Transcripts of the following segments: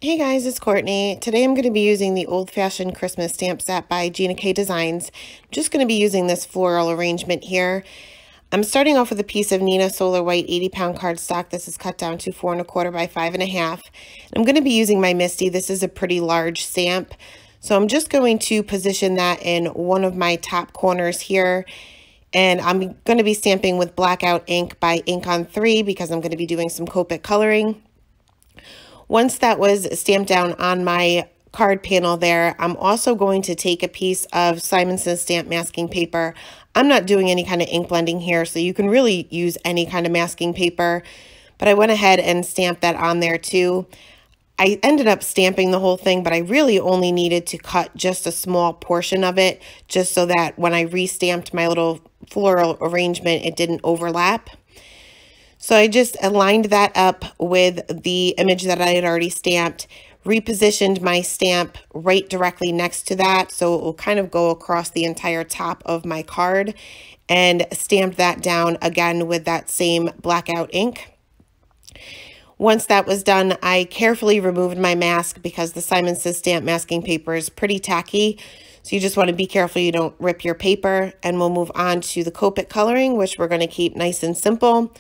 Hey guys, it's Courtney. Today I'm going to be using the old-fashioned Christmas stamp set by Gina K Designs. I'm just going to be using this floral arrangement here. I'm starting off with a piece of Nina Solar White 80-pound cardstock. This is cut down to 4 1/4 by 5 1/2. I'm going to be using my Misty. This is a pretty large stamp. So I'm just going to position that in one of my top corners here. And I'm going to be stamping with Blackout ink by Ink on 3 because I'm going to be doing some Copic coloring. Once that was stamped down on my card panel there, I'm also going to take a piece of Simonson stamp masking paper. I'm not doing any kind of ink blending here, so you can really use any kind of masking paper, but I went ahead and stamped that on there too. I ended up stamping the whole thing, but I really only needed to cut just a small portion of it, just so that when I re-stamped my little floral arrangement, it didn't overlap. So I just aligned that up with the image that I had already stamped, repositioned my stamp right directly next to that, so it will kind of go across the entire top of my card, and stamped that down again with that same Blackout ink. Once that was done, I carefully removed my mask because the Simonson stamp masking paper is pretty tacky. So you just want to be careful you don't rip your paper, and we'll move on to the Copic coloring, which we're going to keep nice and simple.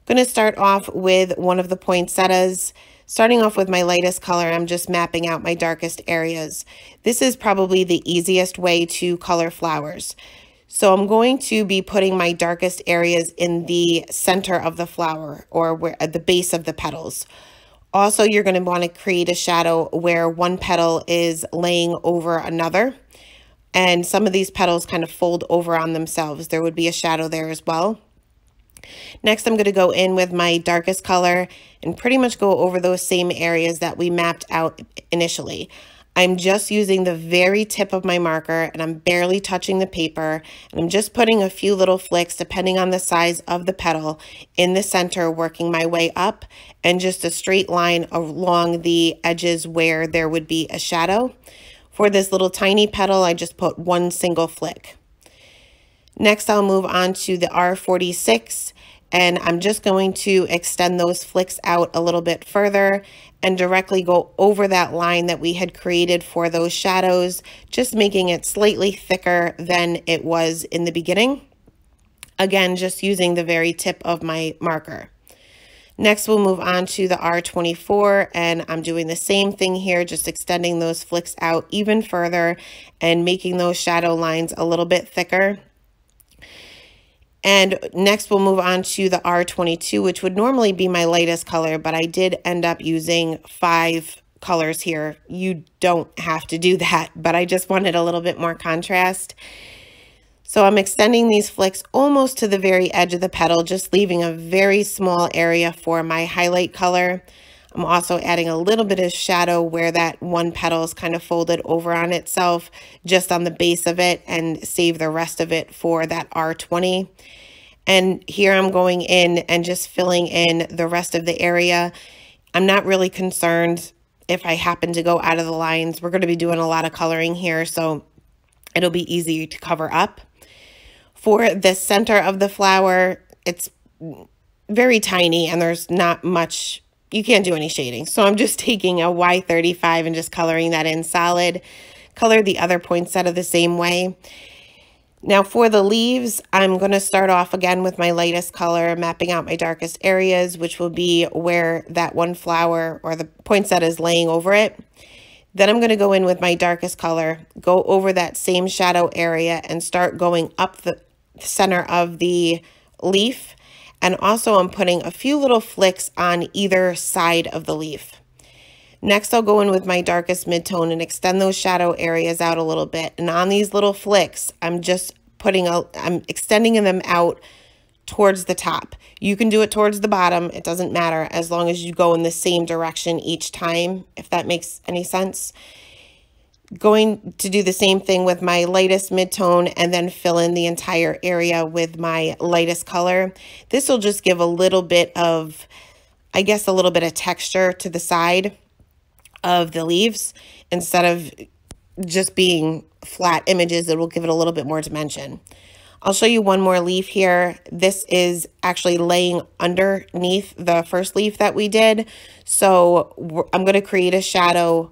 I'm going to start off with one of the poinsettias. Starting off with my lightest color, I'm just mapping out my darkest areas. This is probably the easiest way to color flowers. So I'm going to be putting my darkest areas in the center of the flower, or where at the base of the petals. Also, you're going to want to create a shadow where one petal is laying over another. And some of these petals kind of fold over on themselves. There would be a shadow there as well. Next, I'm going to go in with my darkest color and pretty much go over those same areas that we mapped out initially. I'm just using the very tip of my marker, and I'm barely touching the paper, and I'm just putting a few little flicks depending on the size of the petal in the center, working my way up, and just a straight line along the edges where there would be a shadow. For this little tiny petal, I just put one single flick. Next, I'll move on to the R46, and I'm just going to extend those flicks out a little bit further and directly go over that line that we had created for those shadows, just making it slightly thicker than it was in the beginning. Again, just using the very tip of my marker. Next, we'll move on to the R24, and I'm doing the same thing here, just extending those flicks out even further and making those shadow lines a little bit thicker. And next we'll move on to the R22, which would normally be my lightest color, but I did end up using 5 colors here. You don't have to do that, but I just wanted a little bit more contrast. So I'm extending these flicks almost to the very edge of the petal, just leaving a very small area for my highlight color. I'm also adding a little bit of shadow where that one petal is kind of folded over on itself, just on the base of it, and save the rest of it for that R20. And here I'm going in and just filling in the rest of the area. I'm not really concerned if I happen to go out of the lines. We're going to be doing a lot of coloring here, so it'll be easy to cover up. For the center of the flower, it's very tiny and there's not much. You can't do any shading. So I'm just taking a Y35 and just coloring that in solid. Color the other poinsettia the same way. Now for the leaves, I'm going to start off again with my lightest color, mapping out my darkest areas, which will be where that one flower or the poinsettia is laying over it. Then I'm going to go in with my darkest color, go over that same shadow area, and start going up the center of the leaf. And also I'm putting a few little flicks on either side of the leaf. Next, I'll go in with my darkest midtone and extend those shadow areas out a little bit. And on these little flicks, I'm extending them out towards the top. You can do it towards the bottom. It doesn't matter as long as you go in the same direction each time, if that makes any sense. Going to do the same thing with my lightest midtone and then fill in the entire area with my lightest color. This will just give a little bit of, I guess, a little bit of texture to the side of the leaves. Instead of just being flat images, it will give it a little bit more dimension. I'll show you one more leaf here. This is actually laying underneath the first leaf that we did. So I'm going to create a shadow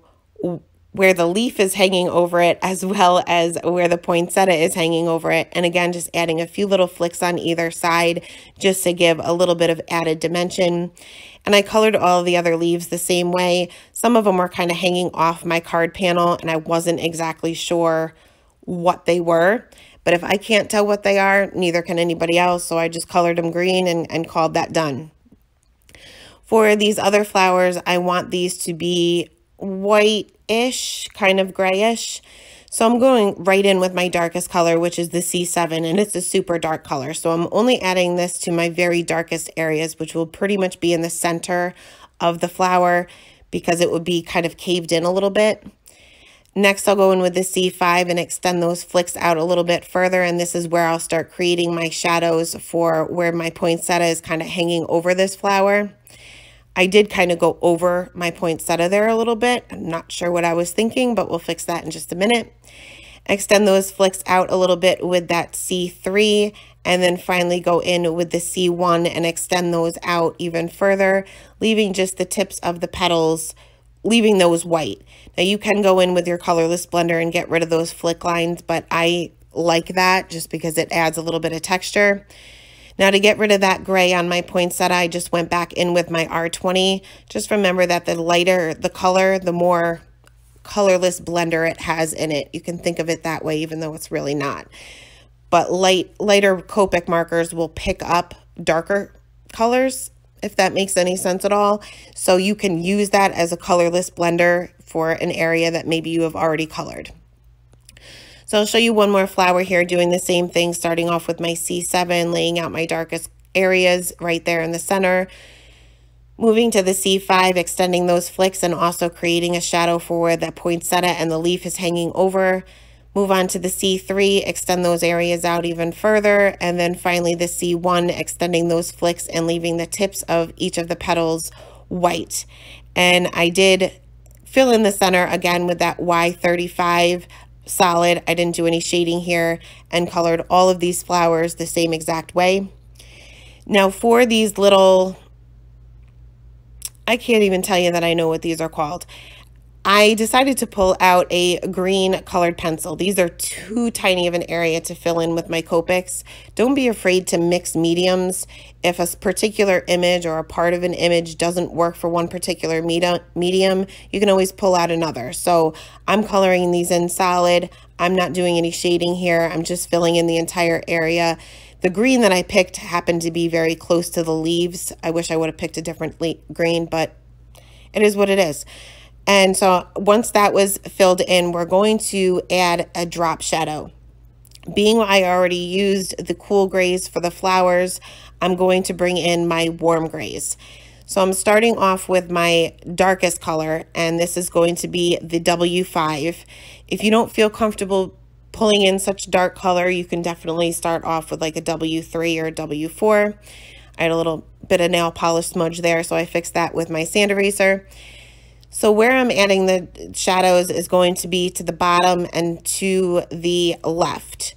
where the leaf is hanging over it as well as where the poinsettia is hanging over it. And again, just adding a few little flicks on either side just to give a little bit of added dimension. And I colored all of the other leaves the same way. Some of them were kind of hanging off my card panel and I wasn't exactly sure what they were. But if I can't tell what they are, neither can anybody else. So I just colored them green and called that done. For these other flowers, I want these to be white-ish, kind of grayish. So I'm going right in with my darkest color, which is the C7, and it's a super dark color. So I'm only adding this to my very darkest areas, which will pretty much be in the center of the flower because it would be kind of caved in a little bit. Next, I'll go in with the C5 and extend those flicks out a little bit further, and this is where I'll start creating my shadows for where my poinsettia is kind of hanging over this flower. I did kind of go over my poinsettia there a little bit. I'm not sure what I was thinking, but we'll fix that in just a minute. Extend those flicks out a little bit with that C3, and then finally go in with the C1 and extend those out even further, leaving just the tips of the petals, leaving those white. Now you can go in with your colorless blender and get rid of those flick lines, but I like that just because it adds a little bit of texture. Now to get rid of that gray on my poinsettia, I just went back in with my R20. Just remember that the lighter the color, the more colorless blender it has in it. You can think of it that way, even though it's really not. But lighter Copic markers will pick up darker colors, if that makes any sense at all. So you can use that as a colorless blender for an area that maybe you have already colored. So I'll show you one more flower here doing the same thing, starting off with my C7, laying out my darkest areas right there in the center. Moving to the C5, extending those flicks and also creating a shadow for where the poinsettia and the leaf is hanging over. Move on to the C3, extend those areas out even further. And then finally the C1, extending those flicks and leaving the tips of each of the petals white. And I did fill in the center again with that Y35 solid. I didn't do any shading here and colored all of these flowers the same exact way. Now for these little, I can't even tell you that I know what these are called. I decided to pull out a green colored pencil. These are too tiny of an area to fill in with my Copics. Don't be afraid to mix mediums. If a particular image or a part of an image doesn't work for one particular medium, you can always pull out another. So I'm coloring these in solid. I'm not doing any shading here. I'm just filling in the entire area. The green that I picked happened to be very close to the leaves. I wish I would have picked a different green, but it is what it is. And so once that was filled in, we're going to add a drop shadow. Being I already used the cool grays for the flowers, I'm going to bring in my warm grays. So I'm starting off with my darkest color, and this is going to be the W5. If you don't feel comfortable pulling in such dark color, you can definitely start off with like a W3 or a W4. I had a little bit of nail polish smudge there, so I fixed that with my sand eraser. So where I'm adding the shadows is going to be to the bottom and to the left.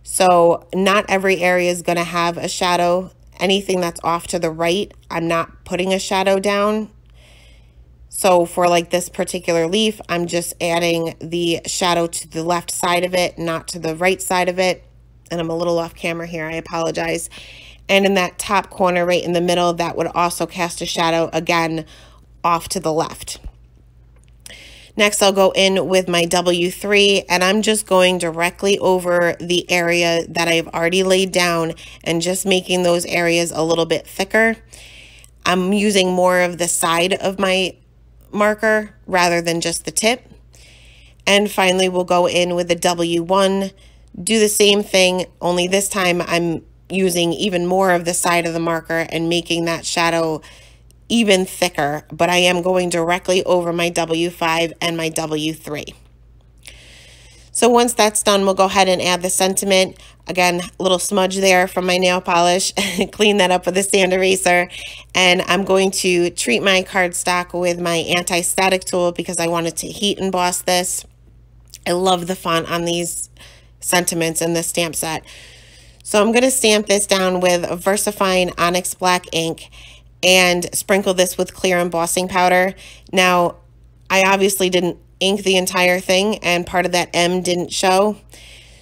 So not every area is going to have a shadow. Anything that's off to the right, I'm not putting a shadow down. So for like this particular leaf, I'm just adding the shadow to the left side of it, not to the right side of it. And I'm a little off camera here, I apologize. And in that top corner right in the middle, that would also cast a shadow again off to the left. Next, I'll go in with my W3, and I'm just going directly over the area that I've already laid down and just making those areas a little bit thicker. I'm using more of the side of my marker rather than just the tip. And finally, we'll go in with the W1, do the same thing, only this time I'm using even more of the side of the marker and making that shadow even thicker, but I am going directly over my W5 and my W3. So once that's done, we'll go ahead and add the sentiment. Again, a little smudge there from my nail polish. Clean that up with a sand eraser. And I'm going to treat my cardstock with my anti-static tool because I wanted to heat emboss this. I love the font on these sentiments in this stamp set. So I'm going to stamp this down with VersaFine Onyx Black ink and sprinkle this with clear embossing powder. Now, I obviously didn't ink the entire thing, and part of that M didn't show.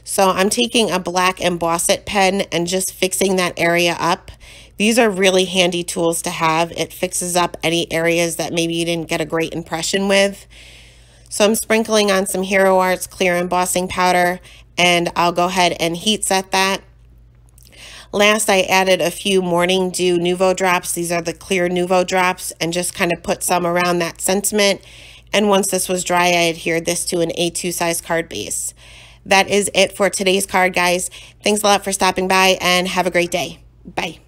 So I'm taking a black Emboss It pen and just fixing that area up. These are really handy tools to have. It fixes up any areas that maybe you didn't get a great impression with. So I'm sprinkling on some Hero Arts clear embossing powder, and I'll go ahead and heat set that. Last, I added a few Morning Dew Nuvo drops. These are the clear Nuvo drops, and just kind of put some around that sentiment. And once this was dry, I adhered this to an A2 size card base. That is it for today's card, guys. Thanks a lot for stopping by, and have a great day. Bye.